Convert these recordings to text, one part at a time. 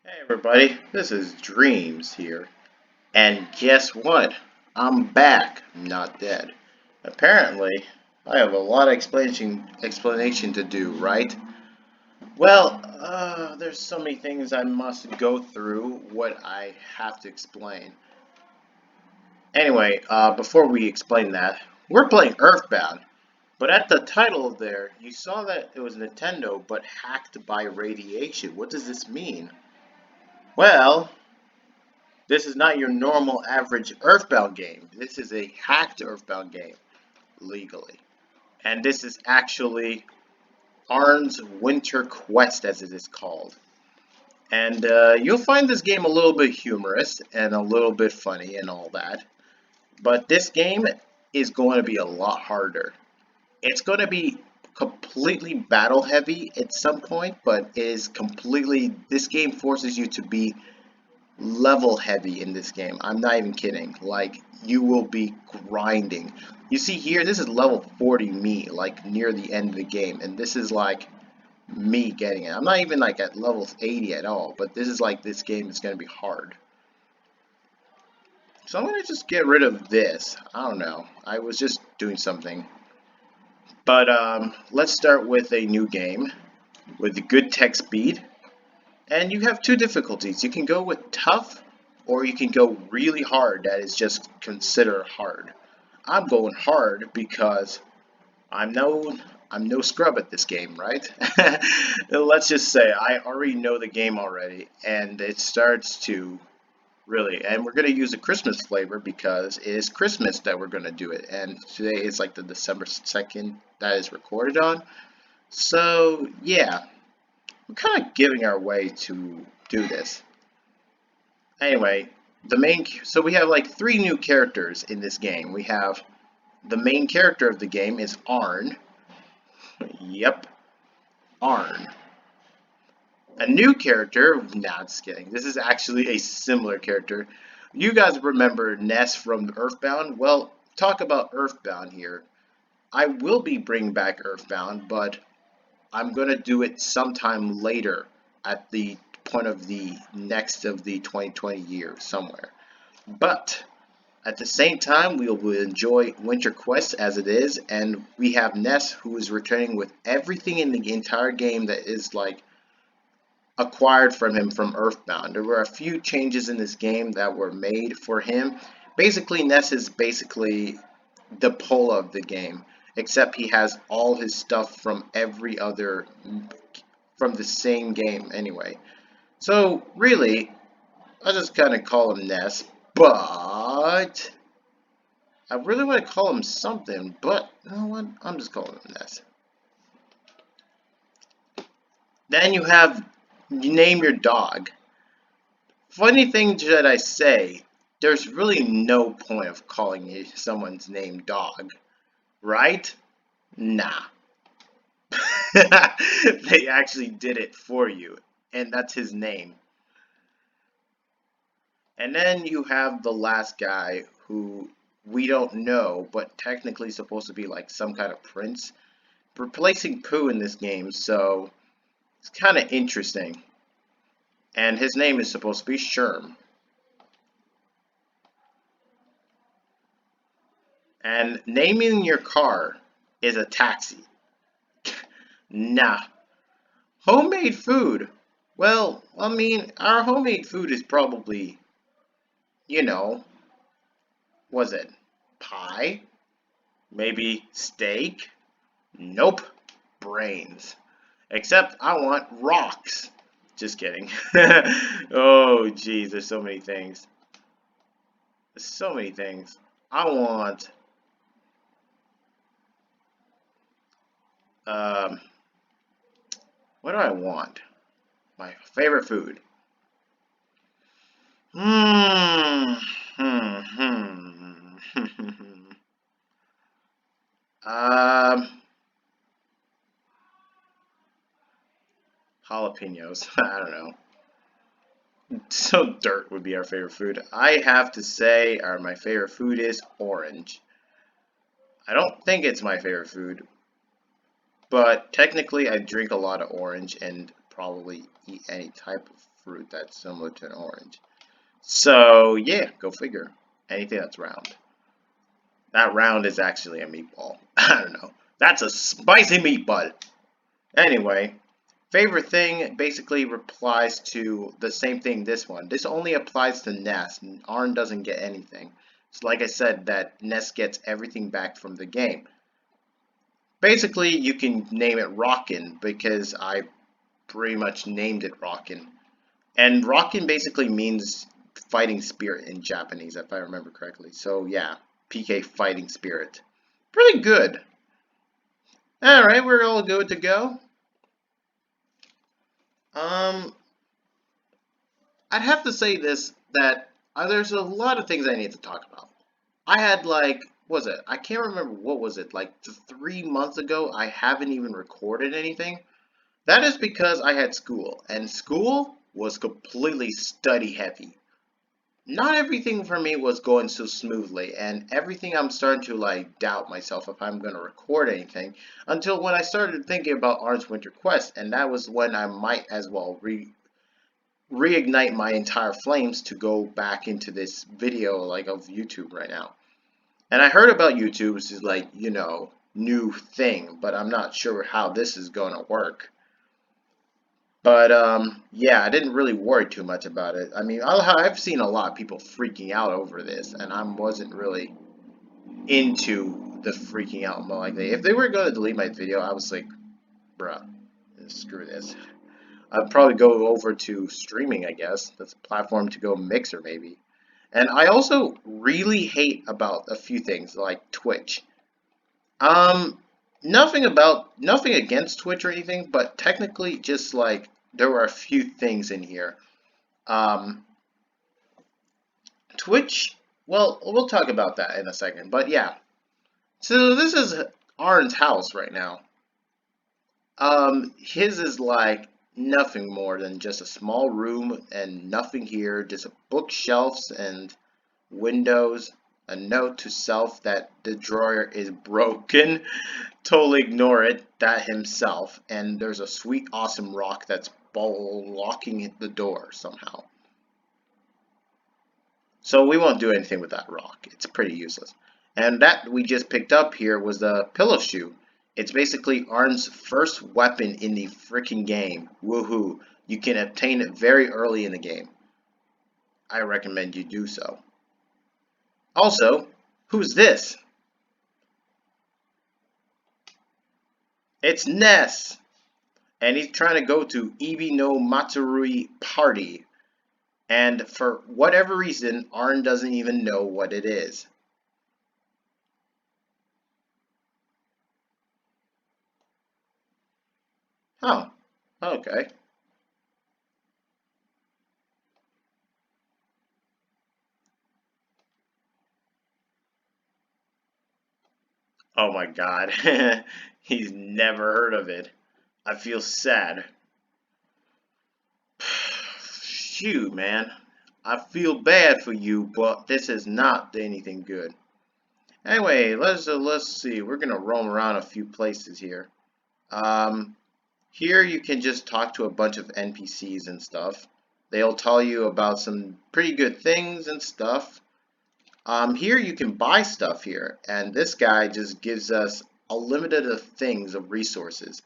Hey everybody, this is Dreams here, and guess what? I'm back, not dead. Apparently, I have a lot of explanation to do, right? Well, there's so many things I must go through what I have to explain. Anyway, before we explain that, we're playing Earthbound, but at the title there, you saw that it was Nintendo, but hacked by radiation. What does this mean? Well, this is not your normal average Earthbound game. This is a hacked Earthbound game, legally. And this is actually Arn's Winter Quest, as it is called. And you'll find this game a little bit humorous and a little bit funny and all that. But this game is going to be a lot harder. It's going to be completely battle heavy at some point, but it is completely. This game forces you to be level heavy in this game. I'm not even kidding. Like, you will be grinding. You see here, this is level 40 me, like near the end of the game, and this is like me getting it. I'm not even like at level 80 at all, but this is like this game is going to be hard. So I'm going to just get rid of this. I don't know. I was just doing something. But let's start with a new game with good tech speed. And you have two difficulties. You can go with tough, or you can go really hard. That is just considered hard. I'm going hard because I'm no I'm no scrub at this game, right? Let's just say I already know the game already, and it starts to really. And we're gonna use a Christmas flavor because it is Christmas that we're gonna do it. And today is like the December 2nd that is recorded on. So yeah, we're kind of giving our way to do this. Anyway, so we have like three new characters in this game. We have the main character of the game is Arn. Yep, Arn. A new character, nah, just kidding. This is actually a similar character. You guys remember Ness from Earthbound? Well, talk about Earthbound here. I will be bringing back Earthbound, but I'm gonna do it sometime later at the point of the next of the 2020 year somewhere. But at the same time, we will enjoy Winter Quest as it is, and we have Ness who is returning with everything in the entire game that is like acquired from him from Earthbound. There were a few changes in this game that were made for him. Basically, Ness is basically the pull of the game, except he has all his stuff from every other from the same game anyway. So really, I just kind of call him Ness, but I really want to call him something, but you know what? I'm just calling him Ness. Then you name your dog. Funny thing that I say, there's really no point of calling someone's name dog, right? Nah. They actually did it for you, and that's his name. And then you have the last guy who we don't know, but technically supposed to be like some kind of prince, replacing Pooh in this game, so it's kind of interesting. And his name is supposed to be Sherm. And naming your car is a taxi. Nah. Homemade food. Well, I mean, our homemade food is probably, you know, was it pie? Maybe steak? Nope. Brains. Except I want rocks. Just kidding. Oh, geez, there's so many things. There's so many things. I want, um, what do I want? My favorite food. Hmm. Hmm. Hmm. um, Jalapenos. I don't know. So dirt would be our favorite food. I have to say, my favorite food is orange. I don't think it's my favorite food, but technically I drink a lot of orange and probably eat any type of fruit that's similar to an orange. So yeah, go figure. Anything that's round. That round is actually a meatball. I don't know. That's a spicy meatball. Anyway, favorite thing basically replies to the same thing this one. This only applies to Ness. Arn doesn't get anything. So like I said, that Ness gets everything back from the game. Basically, you can name it Rockin' because I pretty much named it Rockin'. And Rockin' basically means fighting spirit in Japanese, if I remember correctly. So yeah, PK fighting spirit. Pretty good. Alright, we're all good to go. I'd have to say this, that there's a lot of things I need to talk about. I had like, what was it? I can't remember what was it, like 3 months ago, I haven't even recorded anything. That is because I had school, and school was completely study heavy. Not everything for me was going so smoothly, and everything I'm starting to like doubt myself if I'm going to record anything, until when I started thinking about Arn's Winter Quest, and that was when I might as well reignite my entire flames to go back into this video like of YouTube right now. And I heard about YouTube, which is like, you know, new thing, but I'm not sure how this is going to work. But yeah, I didn't really worry too much about it. I mean, I've seen a lot of people freaking out over this, and I wasn't really into the freaking out more like if they were going to delete my video, I was like, bruh, screw this. I'd probably go over to streaming, I guess. That's a platform to go Mixer maybe. And I also really hate about a few things like Twitch. Um, nothing against Twitch or anything, but technically just like there were a few things in here. Um, Twitch, well, we'll talk about that in a second, but yeah. So this is Arn's house right now. His is like nothing more than just a small room and nothing here, just bookshelves and windows, a note to self that the drawer is broken. Totally ignore it, that himself, and there's a sweet awesome rock that's blocking the door somehow. So we won't do anything with that rock. It's pretty useless. And that we just picked up here was the pillow shoe. It's basically Arn's first weapon in the freaking game. Woohoo. You can obtain it very early in the game. I recommend you do so. Also, who's this? It's Ness! And he's trying to go to Ibi no Matsuri party. And for whatever reason, Arn doesn't even know what it is. Oh, okay. Oh my god. He's never heard of it. I feel sad. Shoot, man. I feel bad for you, but this is not anything good. Anyway, let's see. We're gonna roam around a few places here. Um, Here you can just talk to a bunch of NPCs and stuff. They'll tell you about some pretty good things and stuff. Here you can buy stuff here, and this guy just gives us a limited of things of resources.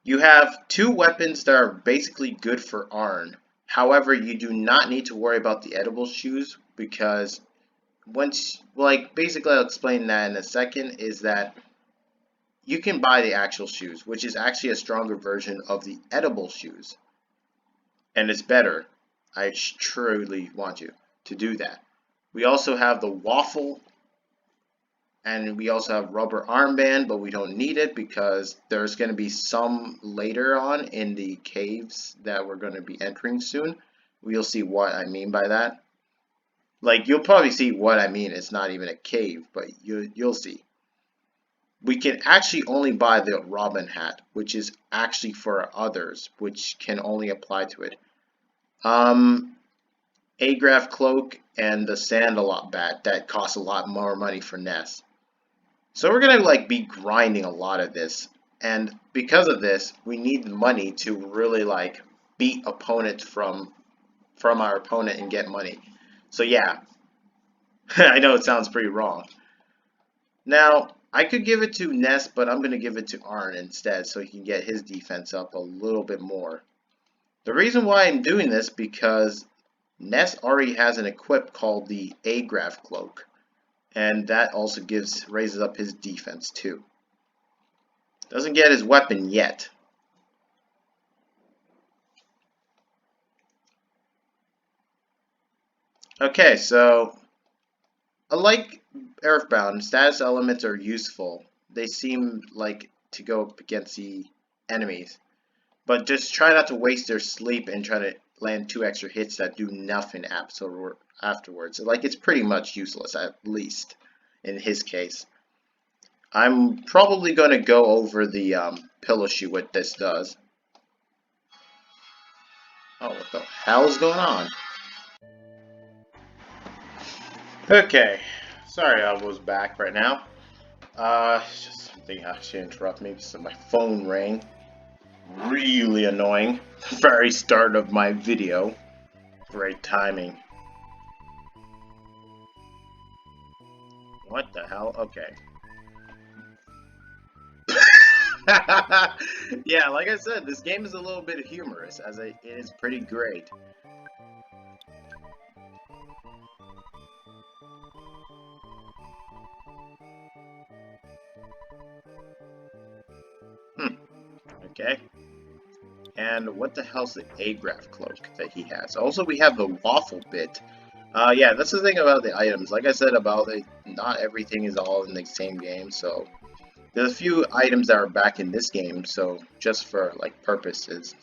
You have two weapons that are basically good for Arn. However, you do not need to worry about the edible shoes because once, like, basically I'll explain that in a second, is that you can buy the actual shoes, which is actually a stronger version of the edible shoes. And it's better. I truly want you to do that. We also have the waffle, and we also have rubber armband, but we don't need it because there's going to be some later on in the caves that we're going to be entering soon. We'll see what I mean by that. Like, you'll probably see what I mean. It's not even a cave, but you'll see. We can actually only buy the Robin hat, which is actually for others, which can only apply to it. Agraf cloak and the Sand-a-lot bat that costs a lot more money for Ness. So we're gonna like be grinding a lot of this. And because of this, we need the money to really like beat opponents from our opponent and get money. So yeah, I know it sounds pretty wrong. Now, I could give it to Ness, but I'm going to give it to Arn instead so he can get his defense up a little bit more. The reason why I'm doing this because Ness already has an equip called the Agraf Cloak, and that also raises up his defense too. Doesn't get his weapon yet. Okay, so unlike Earthbound, status elements are useful. They seem like to go up against the enemies. But just try not to waste their sleep and try to land 2 extra hits that do nothing afterwards. Like, it's pretty much useless, at least, in his case. I'm probably going to go over the pillow shoe what this does. Oh, what the hell is going on? Okay, sorry I was back right now. It's just something actually interrupted me because my phone rang. Really annoying. Very start of my video. Great timing. What the hell? Okay. Yeah, like I said, this game is a little bit humorous, as it is pretty great. Okay. And what the hell's the Agraf cloak that he has? Also, we have the waffle bit. Yeah, that's the thing about the items. Like I said about it, not everything is all in the same game, so there's a few items that are back in this game, so just for like purposes.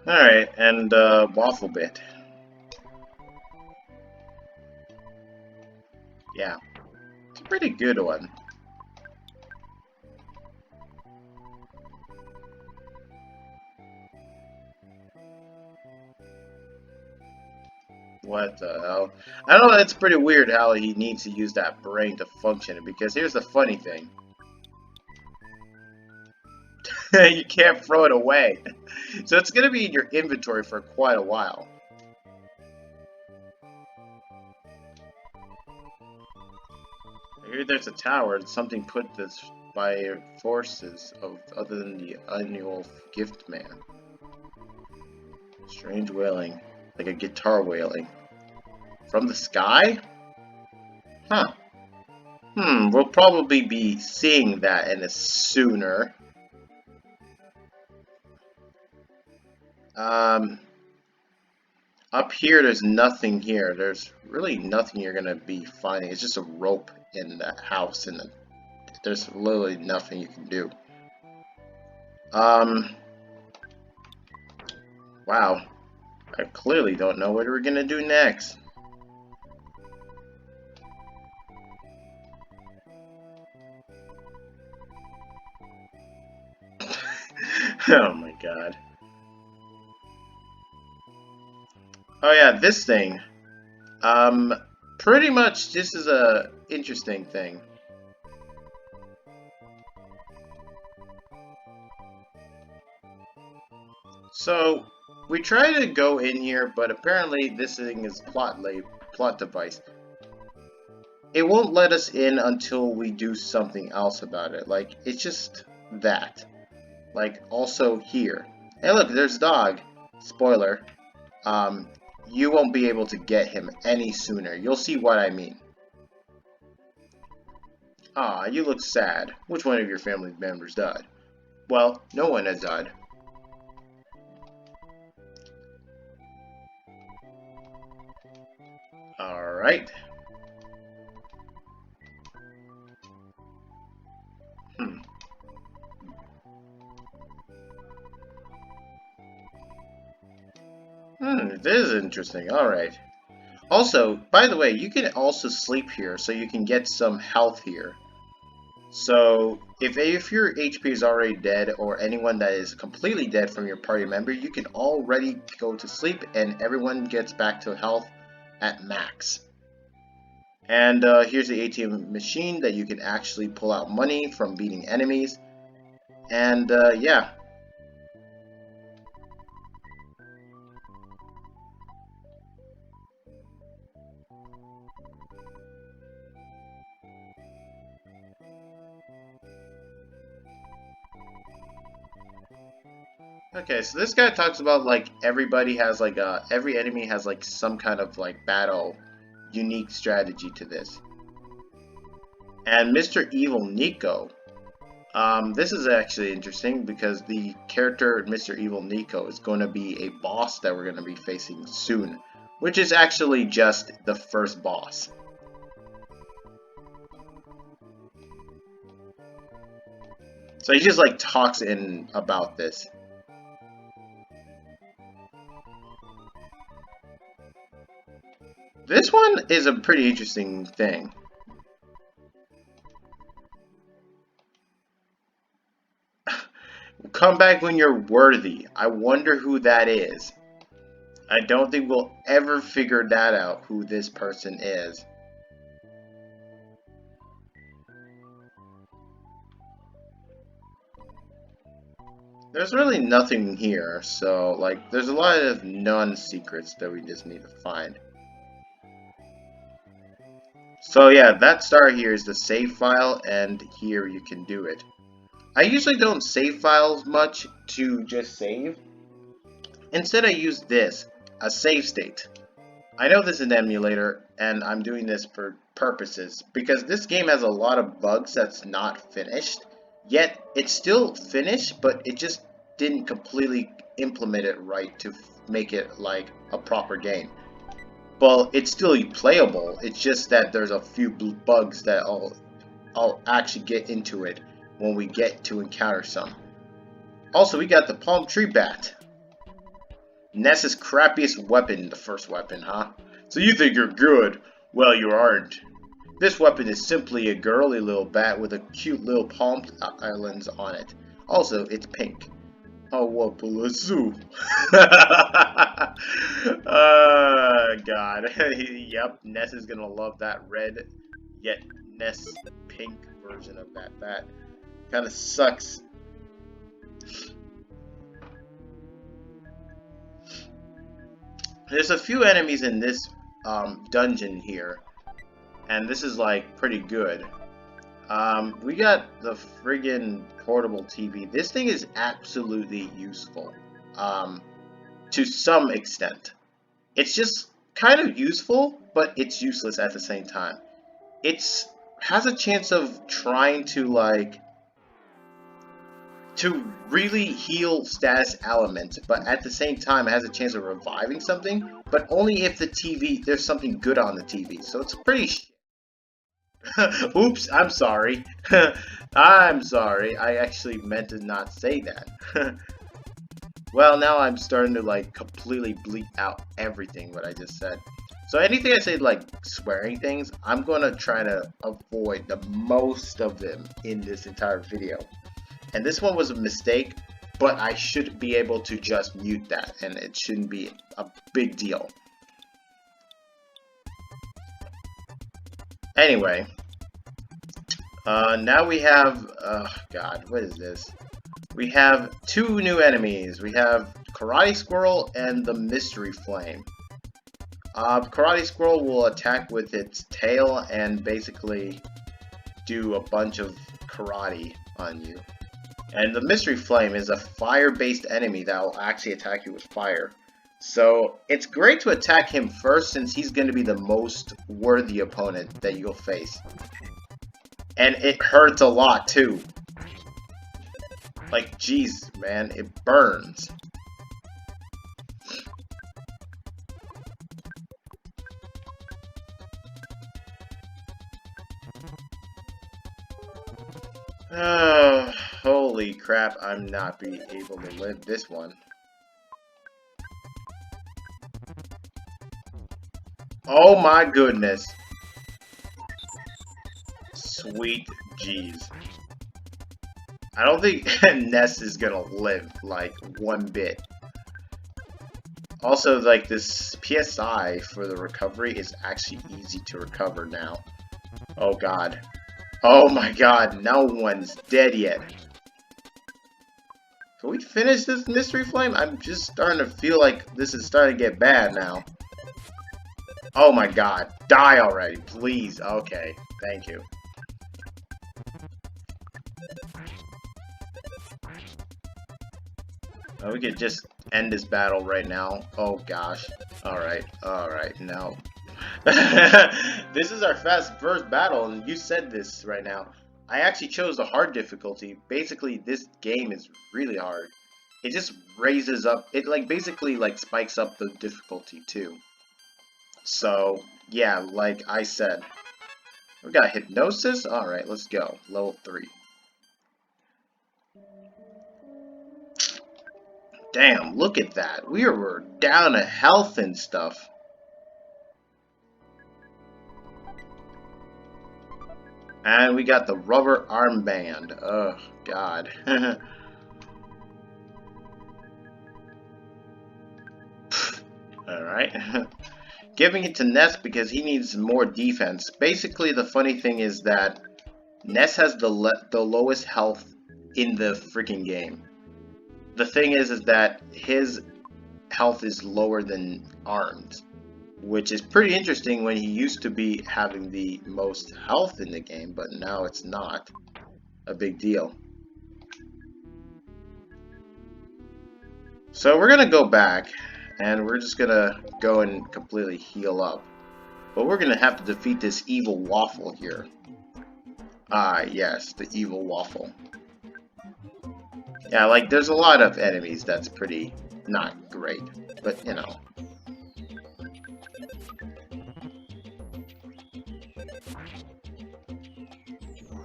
Alright, and waffle bit. Yeah, it's a pretty good one. What the hell? I know it's pretty weird how he needs to use that brain to function, because here's the funny thing. You can't throw it away. So it's going to be in your inventory for quite a while. I hear there's a tower, something put this by forces of other than the annual gift man. Strange wailing, like a guitar wailing. From the sky? Huh. We'll probably be seeing that in a sooner. Up here, there's nothing here. There's really nothing you're gonna be finding. It's just a rope in the house, and there's literally nothing you can do. Wow. I clearly don't know what we're gonna do next. Oh my god. Oh yeah, this thing. Pretty much this is a interesting thing. So, we try to go in here, but apparently this thing is plot device. It won't let us in until we do something else about it. Like, it's just that. Like, also here. Hey look, there's Dog. Spoiler. You won't be able to get him any sooner. You'll see what I mean. Ah, you look sad. Which one of your family members died? Well, no one has died. Alright. This is interesting. Alright. Also, by the way, you can also sleep here, so you can get some health here. So, if your HP is already dead, or anyone that is completely dead from your party member, you can already go to sleep, and everyone gets back to health at max. And here's the ATM machine that you can actually pull out money from beating enemies. And yeah. Okay, so this guy talks about like everybody has like every enemy has like some kind of like battle unique strategy to this. And Mr. Evil Nico, this is actually interesting because the character Mr. Evil Nico is going to be a boss that we're going to be facing soon, which is actually just the first boss. So he just like talks in about this. This one is a pretty interesting thing. Come back when you're worthy. I wonder who that is. I don't think we'll ever figure that out, who this person is. There's really nothing here, so like there's a lot of non-secrets that we just need to find. So yeah, that star here is the save file, and here you can do it. I usually don't save files much to just save. Instead I use this, a save state. I know this is an emulator, and I'm doing this for purposes, because this game has a lot of bugs that's not finished, yet it's still finished, but it just didn't completely implement it right to make it like a proper game. Well, it's still playable, it's just that there's a few bugs that I'll actually get into it when we get to encounter some. Also, we got the palm tree bat. Ness's crappiest weapon, the first weapon, huh? So you think you're good? Well, you aren't. This weapon is simply a girly little bat with a cute little palm islands on it. Also, it's pink. Oh, what a zoo. God. Yep, Ness is gonna love that red, yet Ness pink version of that bat. Kinda sucks. There's a few enemies in this dungeon here, and this is like pretty good. We got the friggin' portable TV. This thing is absolutely useful, to some extent. It's just kind of useful, but it's useless at the same time. It's has a chance of trying to like to really heal status elements, but at the same time it has a chance of reviving something, but only if the TV, there's something good on the TV. So it's pretty Oops, I'm sorry. I'm sorry. I actually meant to not say that. Well, now I'm starting to like completely bleep out everything what I just said. So anything I say like swearing things, I'm gonna try to avoid the most of them in this entire video. And this one was a mistake, but I should be able to just mute that, and it shouldn't be a big deal. Anyway, now we have, God, what is this? We have two new enemies. We have Karate Squirrel and the Mystery Flame. Karate Squirrel will attack with its tail and basically do a bunch of karate on you. And the Mystery Flame is a fire-based enemy that will actually attack you with fire. So it's great to attack him first since he's going to be the most worthy opponent that you'll face. And it hurts a lot too. Like, jeez, man, it burns. Oh, holy crap, I'm not be able to live this one. Oh my goodness. Sweet jeez. I don't think Ness is gonna live, like, one bit. Also, like, this PSI for the recovery is actually easy to recover now. Oh god. Oh my god, no one's dead yet. Can we finish this mystery flame? I'm just starting to feel like this is starting to get bad now. Oh my god, die already, please. Okay, thank you. Oh, we could just end this battle right now. Oh gosh. Alright, no. This is our first battle, and you said this right now. I actually chose the hard difficulty. Basically, this game is really hard. It just raises up, it like basically like spikes up the difficulty too. So, yeah, like I said. We got hypnosis? Alright, let's go. Level 3. Damn, look at that. We were down to health and stuff. And we got the rubber armband. Oh, God. Alright. Giving it to Ness because he needs more defense. Basically, the funny thing is that Ness has the lowest health in the freaking game. The thing is that his health is lower than Arm's, which is pretty interesting when he used to be having the most health in the game, but now it's not a big deal. So we're gonna go back, and we're just gonna go and completely heal up. But we're gonna have to defeat this evil waffle here. Ah, yes, the evil waffle. Yeah, like, there's a lot of enemies that's pretty not great, but, you know.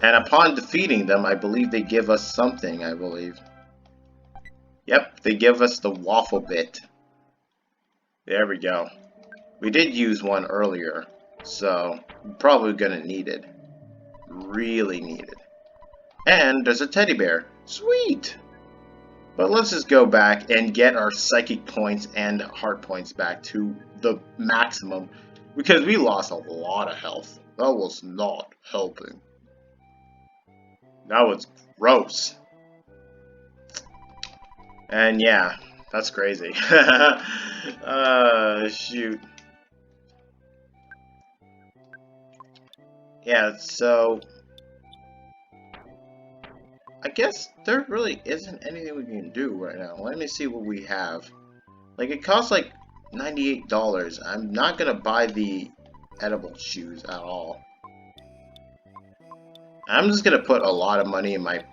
And upon defeating them, I believe they give us something, I believe. Yep, they give us the waffle bit. There we go. We did use one earlier, so we're probably gonna need it. Really need it. And there's a teddy bear. Sweet! But let's just go back and get our psychic points and heart points back to the maximum, because we lost a lot of health. That was not helping. That was gross. And yeah, that's crazy. Shoot. Yeah, so I guess there really isn't anything we can do right now. Let me see what we have. Like, it costs like $98. I'm not gonna buy the edible shoes at all. I'm just gonna put a lot of money in my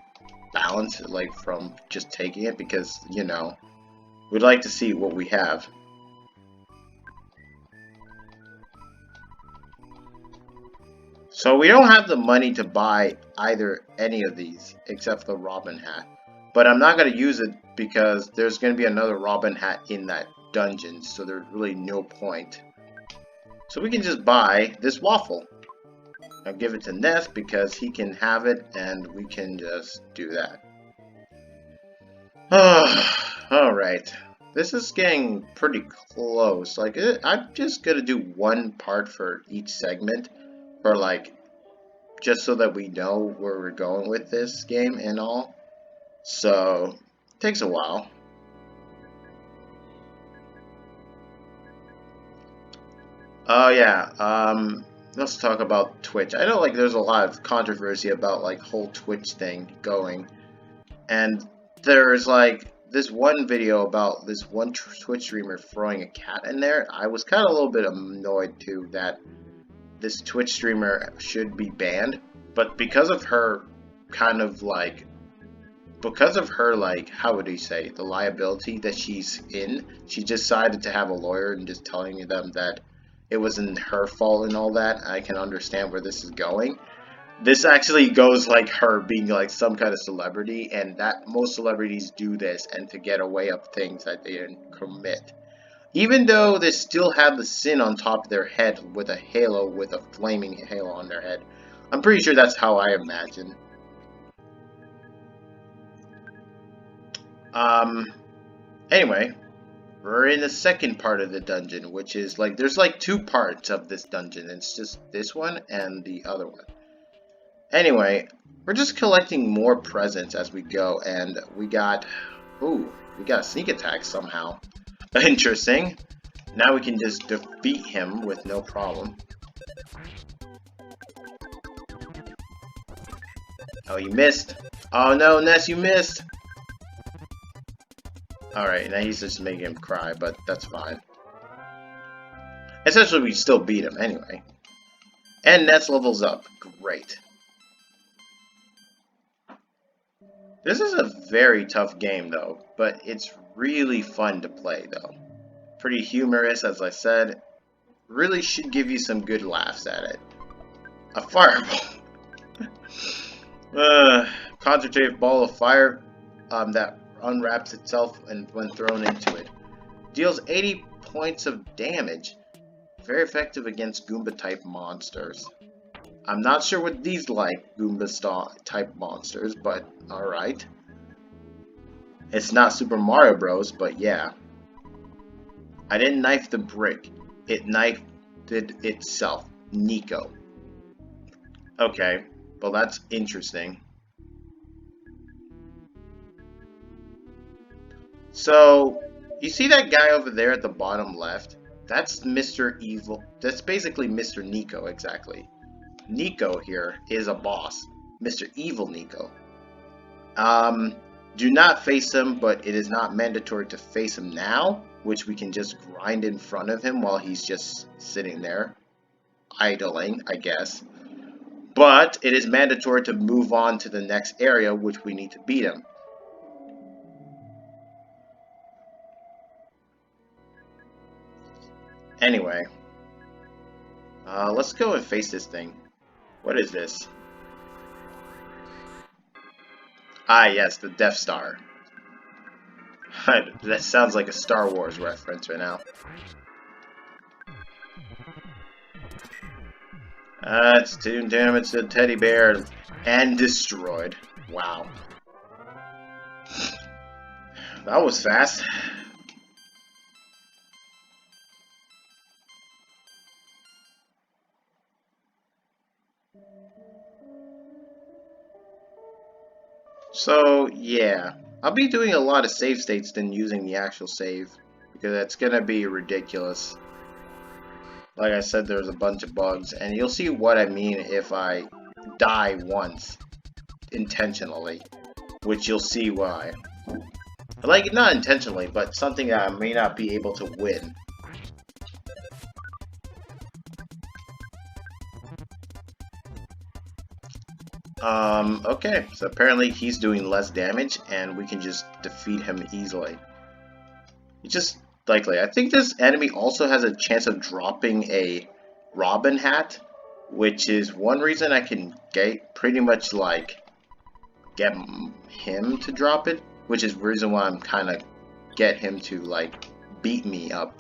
balance, like, from just taking it, because, you know, we'd like to see what we have. So we don't have the money to buy either any of these, except the Robin hat. But I'm not going to use it because there's going to be another Robin hat in that dungeon, so there's really no point. So we can just buy this waffle. I'll give it to Ness because he can have it, and we can just do that. Alright. This is getting pretty close. Like, I'm just going to do one part for each segment. Or like, just so that we know where we're going with this game and all. So, it takes a while. Oh yeah, let's talk about Twitch. I know, like, there's a lot of controversy about, like, whole Twitch thing going. And there's, like, this one video about this one Twitch streamer throwing a cat in there. I was kind of a little bit annoyed too that this Twitch streamer should be banned, but because of her kind of like, how would you say, the liability that she's in, she decided to have a lawyer and just telling them that it wasn't her fault and all that. I can understand where this is going. This actually goes like her being like some kind of celebrity, and that most celebrities do this and to get away of things that they didn't commit. Even though they still have the sin on top of their head with a halo, with a flaming halo on their head. I'm pretty sure that's how I imagine. Anyway, We're in the second part of the dungeon, which is like, there's like two parts of this dungeon. It's just this one and the other one. Anyway, we're just collecting more presents as we go, and we got, ooh, we got a sneak attack somehow. Interesting. Now we can just defeat him with no problem. Oh, you missed. Oh no, Ness, you missed. Alright, now he's just making him cry, but that's fine. Essentially, we still beat him anyway. And Ness levels up. Great. This is a very tough game, though, but it's really fun to play, though. Pretty humorous, as I said. Really should give you some good laughs at it. A fireball. Concentrated ball of fire that unwraps itself and when thrown into it. Deals 80 points of damage. Very effective against Goomba-type monsters. I'm not sure what these like, Goomba-type monsters, but alright. It's not Super Mario Bros, but yeah. I didn't knife the brick. It knifed itself. Nico. Okay, well that's interesting. So, you see that guy over there at the bottom left? That's Mr. Evil. That's basically Mr. Nico, exactly. Nico here is a boss. Mr. Evil Nico. Do not face him, but it is not mandatory to face him now, which we can just grind in front of him while he's just sitting there, idling, I guess. But it is mandatory to move on to the next area, which we need to beat him. Anyway, let's go and face this thing. What is this? Ah, yes, the Death Star. That sounds like a Star Wars reference right now. It's too damn, it's a teddy bear and destroyed. Wow. That was fast. So, yeah. I'll be doing a lot of save states than using the actual save, because it's gonna be ridiculous. Like I said, there's a bunch of bugs, and you'll see what I mean if I die once, intentionally, which you'll see why. Like, not intentionally, but something that I may not be able to win. Okay, so apparently he's doing less damage, and we can just defeat him easily. It's just likely. I think this enemy also has a chance of dropping a Robin hat, which is one reason I can pretty much like get him to drop it, which is the reason why I'm kind of get him to like beat me up,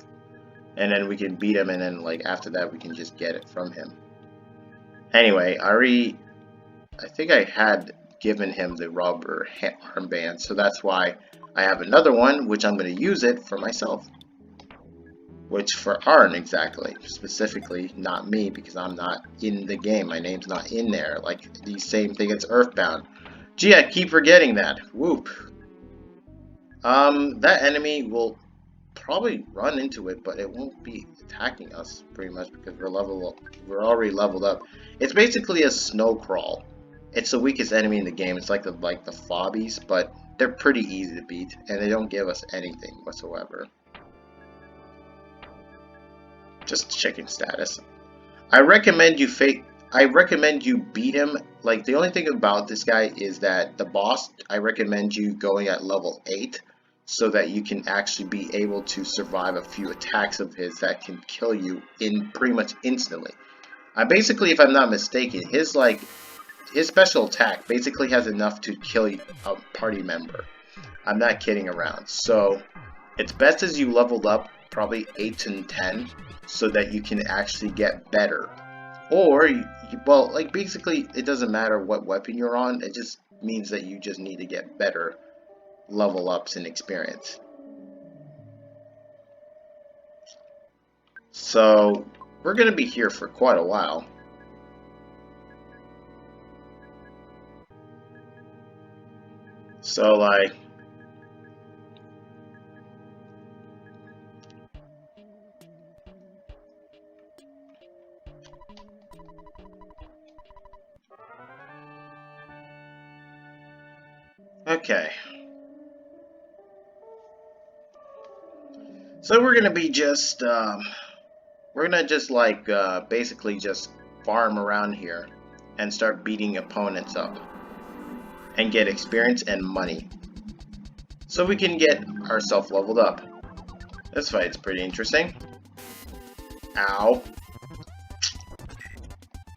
and then we can beat him, and then like after that we can just get it from him. Anyway, I think I had given him the rubber armband, so that's why I have another one, which I'm going to use it for myself. Which for Arn, exactly. Specifically, not me, because I'm not in the game. My name's not in there. Like, the same thing as Earthbound. Gee, I keep forgetting that. Whoop. That enemy will probably run into it, but it won't be attacking us, pretty much, because we're already leveled up. It's basically a snow crawl. It's the weakest enemy in the game. It's like the fobbies, but they're pretty easy to beat, and they don't give us anything whatsoever. Just checking status. I recommend you beat him. Like, the only thing about this guy is that the boss, I recommend you going at level 8, so that you can actually be able to survive a few attacks of his that can kill you in pretty much instantly. Basically, if I'm not mistaken, his special attack basically has enough to kill a party member. I'm not kidding around. So it's best as you leveled up probably 8 to 10 so that you can actually get better. Or, well, like basically it doesn't matter what weapon you're on. It just means that you just need to get better level ups in experience. So we're gonna be here for quite a while. So like, okay. So we're gonna be just, we're gonna just like, basically just farm around here and start beating opponents up and get experience and money. So we can get ourselves leveled up. This fight's pretty interesting. Ow.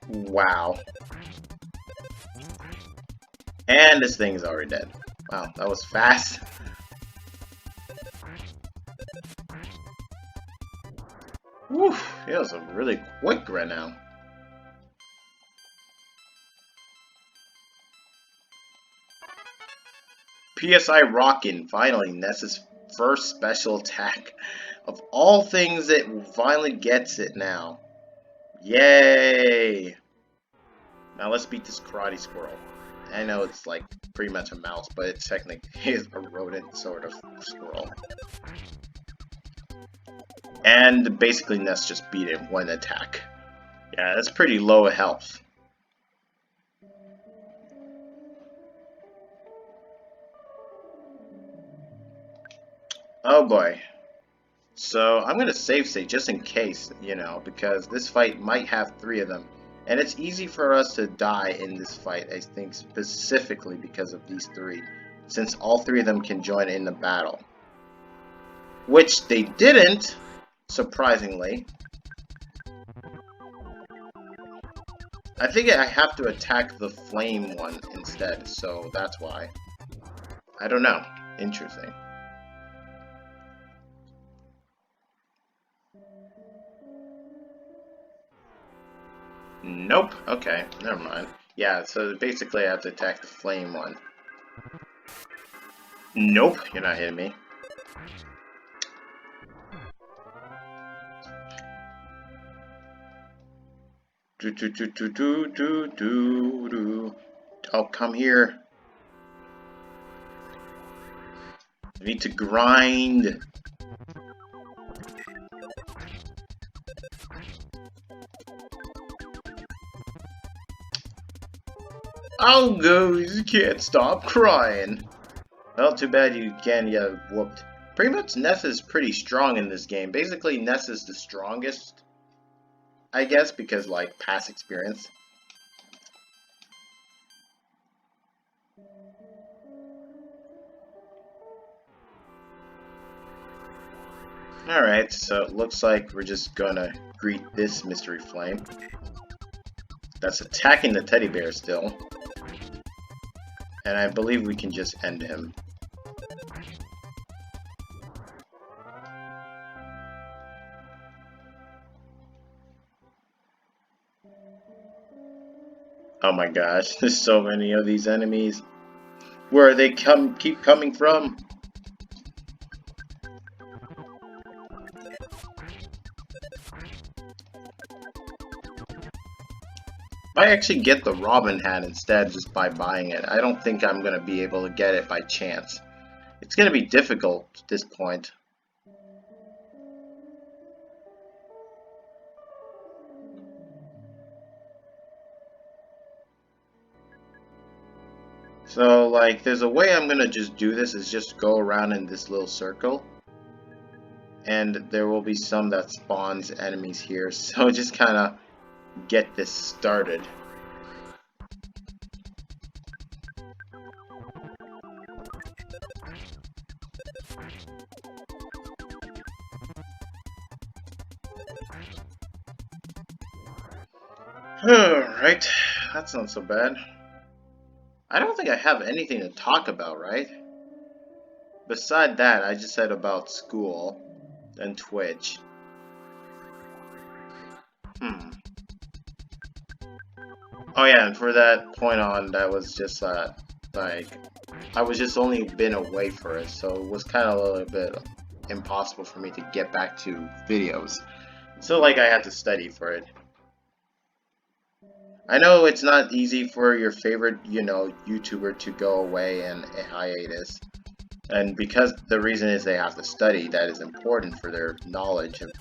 Wow. And this thing is already dead. Wow, that was fast. Whew, it was a really quick right now. PSI Rockin', finally, Ness's first special attack. Of all things, it finally gets it now. Yay! Now let's beat this karate squirrel. I know it's like pretty much a mouse, but it's technically a rodent sort of squirrel. And basically Ness just beat him one attack. Yeah, that's pretty low health. Oh boy. So I'm gonna save state just in case, you know, because this fight might have 3 of them. And it's easy for us to die in this fight, I think, specifically because of these 3. Since all 3 of them can join in the battle. Which they didn't, surprisingly. I think I have to attack the flame one instead, so that's why. I don't know. Interesting. Nope. Okay, never mind. Yeah, so basically I have to attack the flame one. Nope, you're not hitting me. Oh, come here. I need to grind. Oh, goes, you can't stop crying. Well, too bad you can't get whooped. Pretty much Ness is pretty strong in this game. Basically, Ness is the strongest, I guess, because, like, past experience. Alright, so it looks like we're just gonna greet this mystery flame. That's attacking the teddy bear still. And I believe we can just end him. Oh my gosh, there's so many of these enemies. Where are they keep coming from? I actually get the Robin hat instead just by buying it. I don't think I'm going to be able to get it by chance. It's going to be difficult at this point. So, like, there's a way I'm going to just do this is just go around in this little circle. And there will be some that spawns enemies here. So just kind of get this started. Alright, that's not so bad. I don't think I have anything to talk about, right? Beside that, I just said about school and Twitch. Oh yeah, and for that point on, that was just like, I was just only been away for it, so it was kind of a little bit impossible for me to get back to videos. So like I had to study for it. I know it's not easy for your favorite, YouTuber to go away and a hiatus. And because the reason is they have to study, that is important for their knowledge of,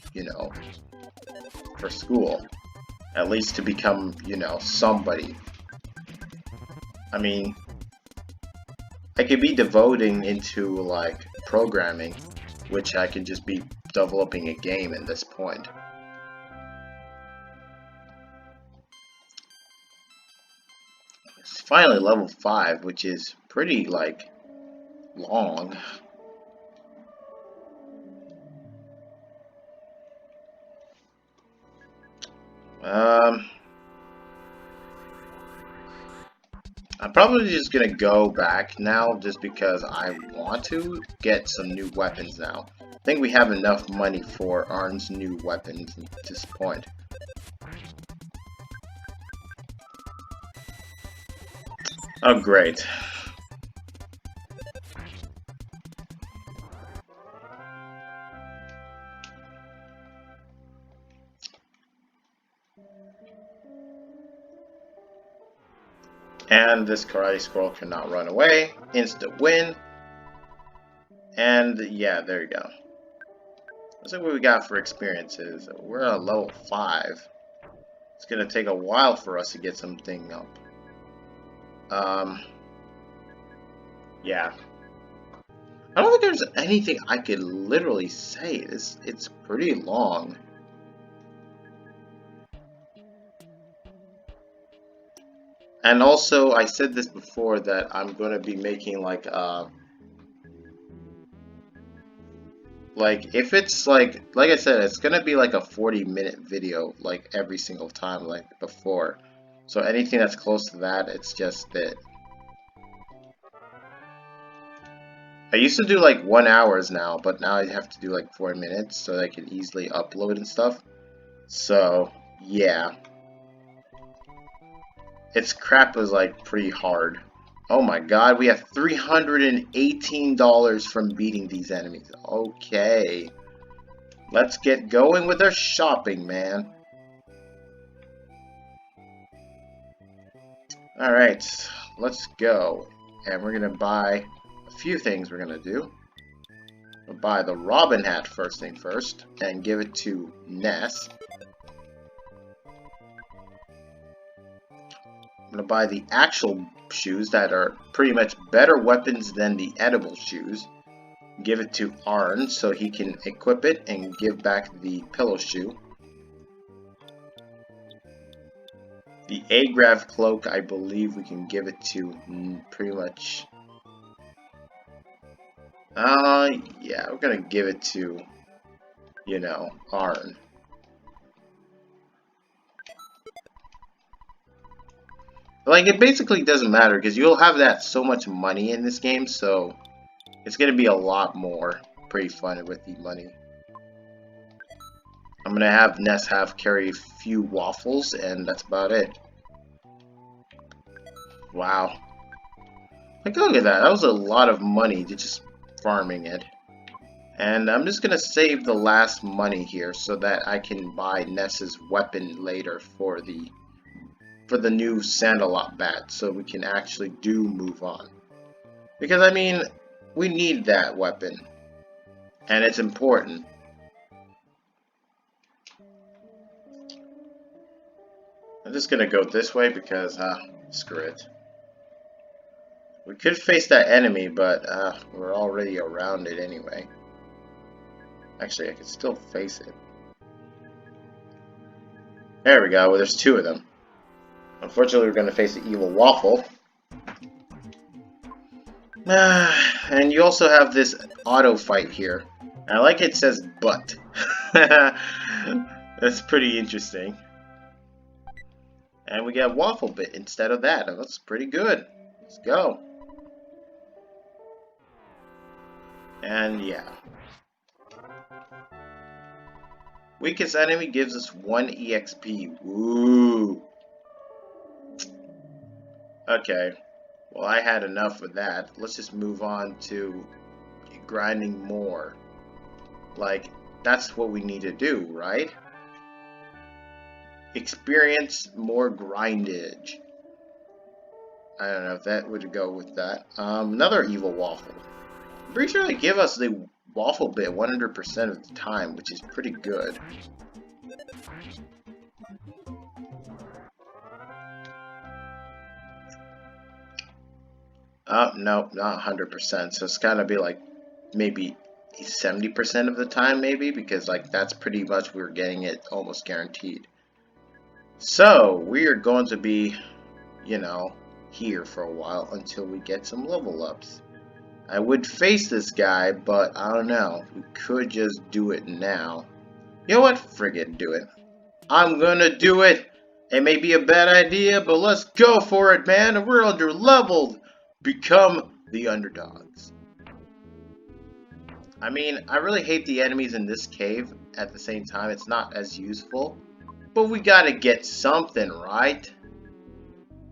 for school. At least to become, somebody. I mean, I could be devoting into, like, programming, which I can just be developing a game at this point. It's finally level 5, which is pretty, like, long. I'm probably just gonna go back now just because I want to get some new weapons now. I think we have enough money for Arn's new weapons at this point. Oh, great. And this karate squirrel cannot run away. Instant win. And yeah, there you go. Let's see what we got for experiences. We're at level 5. It's gonna take a while for us to get something up. Yeah. I don't think there's anything I could literally say. It's pretty long. And also, I said this before that I'm gonna be making like if it's like I said, it's gonna be like a 40-minute video like every single time like before. So anything that's close to that, it's just that. I used to do like 1 hours now, but now I have to do like 4 minutes so that I can easily upload and stuff. So yeah, its crap was like pretty hard. Oh my god, we have $318 from beating these enemies. Okay. Let's get going with our shopping, man. Alright, let's go. And we're gonna buy a few things we're gonna do. We'll buy the Robin hat first thing first, and give it to Ness. I'm gonna buy the actual shoes that are pretty much better weapons than the edible shoes. Give it to Arn so he can equip it and give back the pillow shoe. The Agrav cloak, I believe we can give it to pretty much. Yeah, we're gonna give it to, Arn. Like, it basically doesn't matter because you'll have that so much money in this game, so it's gonna be a lot more pretty fun with the money. I'm gonna have Ness carry a few waffles, and that's about it. Wow. Like, look at that. That was a lot of money to just farming it. And I'm just gonna save the last money here so that I can buy Ness's weapon later for the new Sandalot bat, so we can actually move on. Because I mean, we need that weapon, and it's important. I'm just gonna go this way because screw it. We could face that enemy, but we're already around it anyway. Actually, I could still face it. There we go. Well, there's 2 of them. Unfortunately, we're going to face the evil waffle. And you also have this auto fight here. I like it says but. That's pretty interesting. And we get waffle bit instead of that. That's pretty good. Let's go. And yeah. Weakest enemy gives us 1 EXP. Woo! Okay. Well, I had enough of that. Let's just move on to grinding more. Like, that's what we need to do, right? experience more grindage. I don't know if that would go with that. Another evil waffle. I'm pretty sure they give us the waffle bit 100% of the time, which is pretty good. No, not 100%. So it's gotta be like maybe 70% of the time, maybe, because like that's pretty much we're getting it almost guaranteed. So we are going to be, you know, here for a while until we get some level ups. I would face this guy, but I don't know. We could just do it now. You know what? Friggin' do it. I'm gonna do it. It may be a bad idea, but let's go for it, man. We're under leveled. Become the underdogs. I mean, I really hate the enemies in this cave. At the same time, it's not as useful. But we gotta get something, right?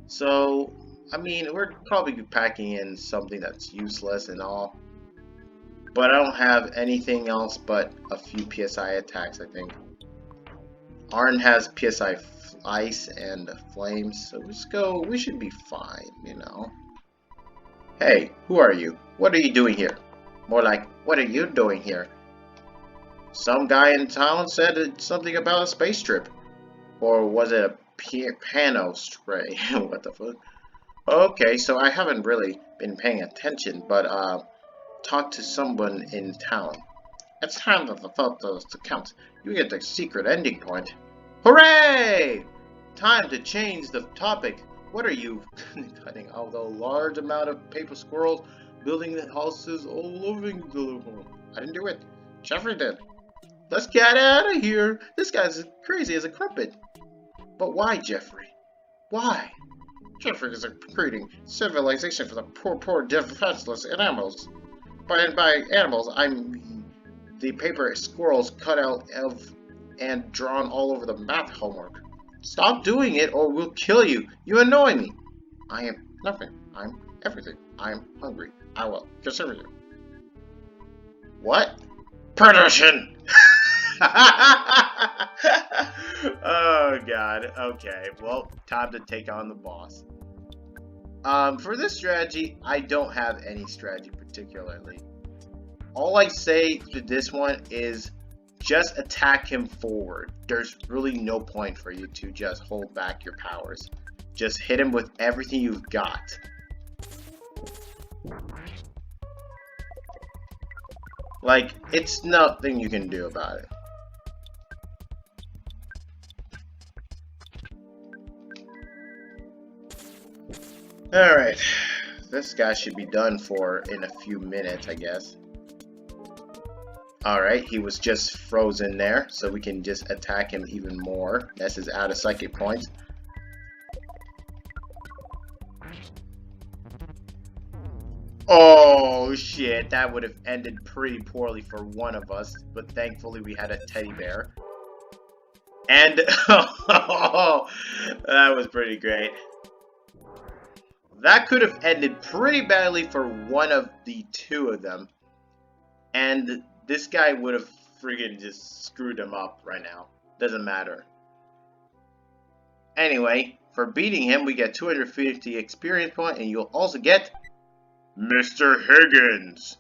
So, I mean, we're probably packing in something that's useless and all. But I don't have anything else but a few PSI attacks, I think. Arn has PSI ice and flames, so let's go. We should be fine, you know. Hey, who are you? What are you doing here? More like, what are you doing here? Some guy in town said something about a space trip. Or was it a pano stray? What the fuck? Okay, so I haven't really been paying attention, but talked to someone in town. It's time for the photos to count. You get the secret ending point. Hooray! Time to change the topic. What are you cutting out a large amount of paper squirrels, building the houses all over the home? I didn't do it. Jeffrey did. Let's get out of here. This guy's as crazy as a crumpet. But why, Jeffrey? Why? Jeffrey is creating civilization for the poor, defenseless animals. By animals, I mean the paper squirrels cut out of and drawn all over the math homework. Stop doing it or we'll kill you. You annoy me. I am nothing. I'm everything. I am hungry. I will consume you. What? Perdition! Oh god. Okay. Well, time to take on the boss. For this strategy, I don't have any strategy particularly. All I say to this one is just attack him forward. There's really no point for you to just hold back your powers. Just hit him with everything you've got. Like, it's nothing you can do about it. Alright, this guy should be done for in a few minutes, I guess. Alright, he was just frozen there, so we can just attack him even more. Ness is out of psychic points. Oh shit, that would have ended pretty poorly for one of us, but thankfully we had a teddy bear. And, oh, that was pretty great. That could have ended pretty badly for one of the two of them. And this guy would have friggin' just screwed him up right now. Doesn't matter. Anyway, for beating him, we get 250 experience points, and you'll also get Mr. Higgins.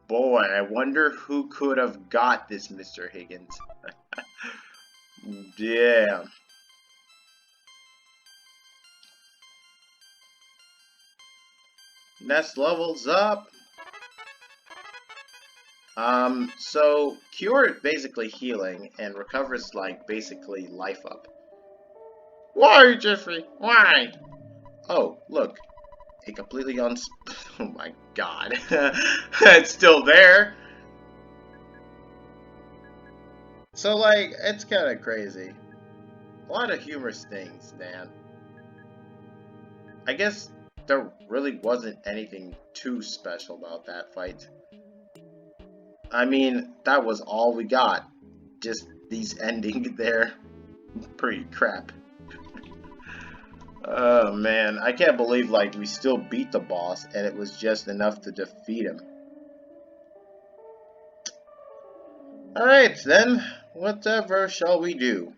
Boy, I wonder who could have got this Mr. Higgins. Damn. Ness levels up. So Cure is basically healing and recovers like basically life up. Why, Jeffrey? Why? Oh, look. A completely oh my god. It's still there. So like, it's kinda crazy. A lot of humorous things, man. I guess there really wasn't anything too special about that fight. I mean, that was all we got. Just these ending there. Pretty crap. Oh man, I can't believe like we still beat the boss and it was just enough to defeat him. Alright then, whatever shall we do?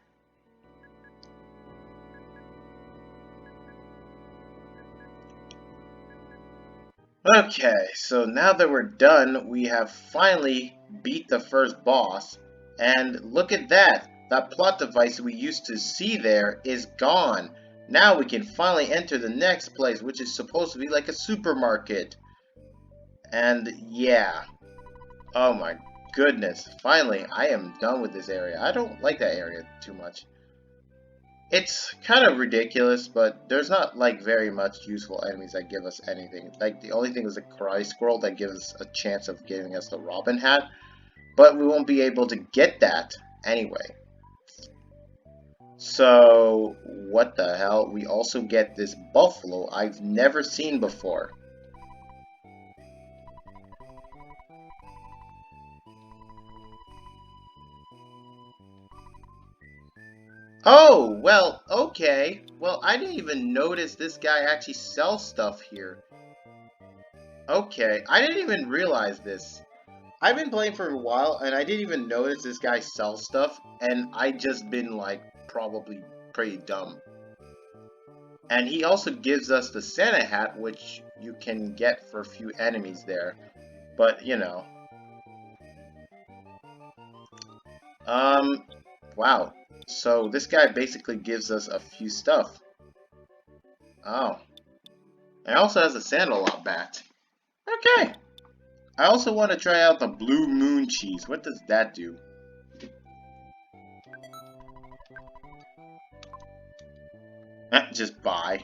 Okay, so now that we're done, we have finally beat the first boss. And look at that! That plot device we used to see there is gone. Now we can finally enter the next place, which is supposed to be like a supermarket. And yeah. Oh my goodness. Finally, I am done with this area. I don't like that area too much. It's kind of ridiculous, but there's not like very much useful enemies that give us anything. Like the only thing is a cry squirrel that gives us a chance of giving us the Robin hat, but we won't be able to get that anyway. So what the hell? We also get this buffalo I've never seen before. Oh, well, okay. Well, I didn't even notice this guy actually sells stuff here. Okay, I didn't even realize this. I've been playing for a while, and I didn't even notice this guy sells stuff, and I just been, like, probably pretty dumb. And he also gives us the Santa hat, which you can get for a few enemies there. But, you know. Wow. So, this guy basically gives us a few stuff. Oh. And also has a Sandalot bat. Okay. I also want to try out the Blue Moon cheese. What does that do? Just buy.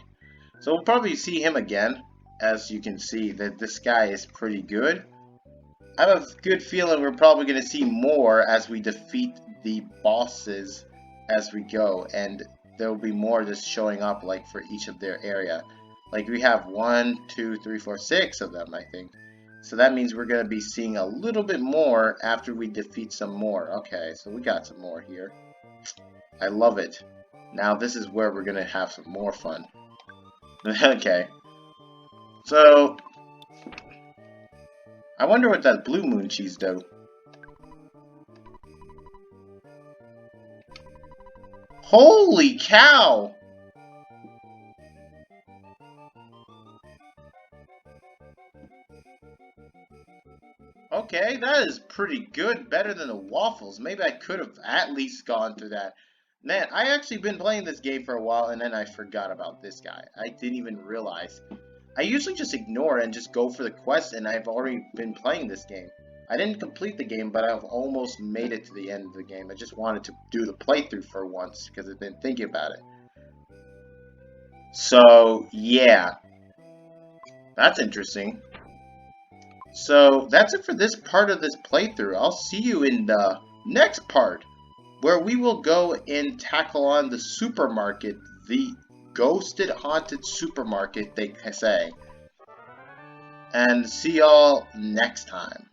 So we'll probably see him again. As you can see, that this guy is pretty good. I have a good feeling we're probably going to see more as we defeat the bosses as we go. And there will be more just showing up like for each of their area. Like we have 1, 2, 3, 4, 6 of them, I think. So that means we're going to be seeing a little bit more after we defeat some more. Okay, so we got some more here. I love it. Now this is where we're going to have some more fun. Okay. So, I wonder what that Blue Moon cheese do. Holy cow! Okay, that is pretty good. Better than the waffles. Maybe I could have at least gone through that. Man, I actually been playing this game for a while and then I forgot about this guy. I didn't even realize. I usually just ignore it and just go for the quest, and I've already been playing this game. I didn't complete the game, but I've almost made it to the end of the game. I just wanted to do the playthrough for once because I've been thinking about it. So, yeah. That's interesting. So, that's it for this part of this playthrough. I'll see you in the next part, where we will go and tackle on the supermarket, the ghosted haunted supermarket, they say. And see y'all next time.